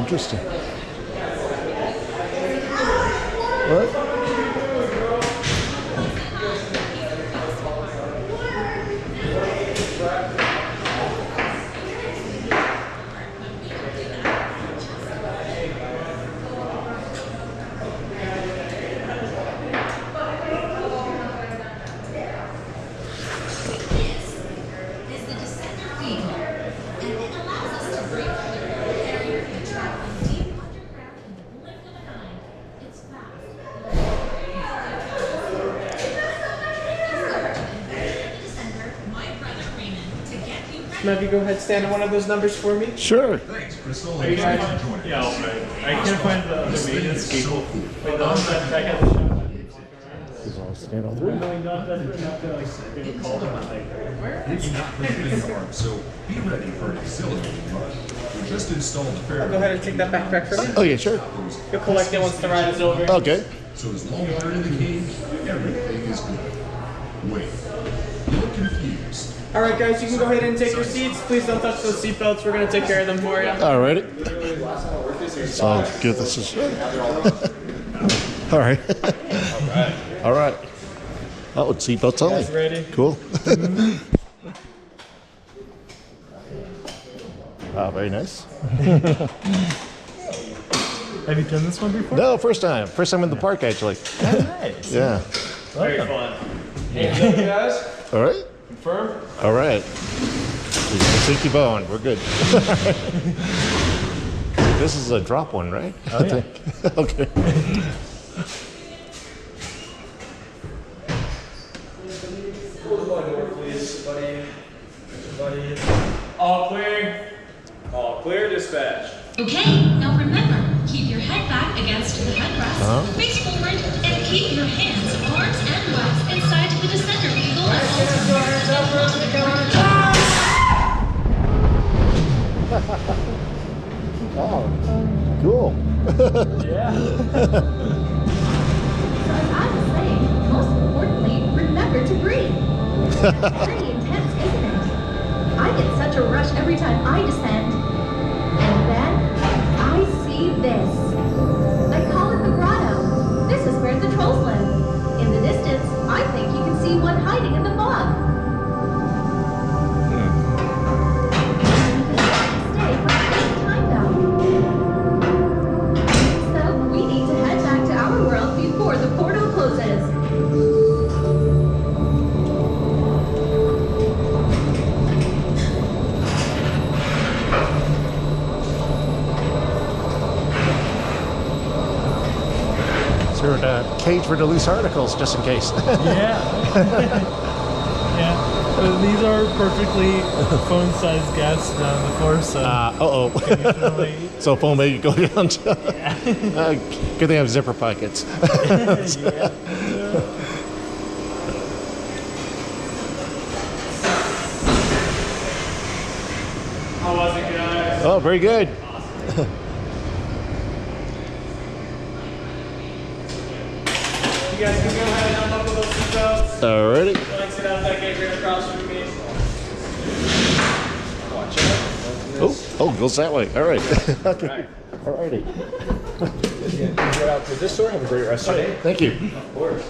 Interesting. What? Maybe go ahead, stand on one of those numbers for me. Sure. Thanks, Crystal. Are you guys? Yeah, I'll try. I can't find the maintenance people. Wait, the ones that back at the shop. Stand on three. No, not that we're not gonna like give a call to them, like, where? It's not been hard, so be ready for an exhilarating run. We just installed the fair. Go ahead and take that backpack for me. Oh, yeah, sure. You'll collect it once the ride is over. Okay. So as long as you're in the cage, everything is good. Wait, you look confused. All right, guys, you can go ahead and take your seats. Please don't touch those seatbelts. We're gonna take care of them for you. All righty. So good. This is. All right. All right. Oh, it's seatbelts only. Guys ready? Cool. Very nice. Have you done this one before? No, first time. First time in the park, actually. Oh, nice. Yeah. Very fun. Hands up, guys. All right. Confirm. All right. Safety bone. We're good. This is a drop one, right? Oh, yeah. Okay. All clear. All clear, dispatch. Okay, now remember, keep your head back against the headrest, face forward, and keep your hands, arms, and legs inside the descender vehicle at all times. Oh, cool. Yeah. As I was saying, most importantly, remember to breathe. Pretty intense, isn't it? I get such a rush every time I descend. And then I see this. I call it the grotto. This is where the trolls live. In the distance, I think you can see one hiding in the fog. You can stay for a long time though. So we need to head back to our world before the portal closes. Is there a cage for the loose articles, just in case? Yeah. Yeah. These are perfectly phone-sized gaps down the floor, so. So phone may go down. Good thing I have zipper pockets. Yeah. How was it, guys? Oh, very good. You guys can go ahead and unbuckle those seatbelts. Alrighty. Exit out that gate right across from me. Watch out. Oh, goes that way. All right. Alright. Alrighty. Get out to this store. Have a great rest of your day. Thank you. Of course.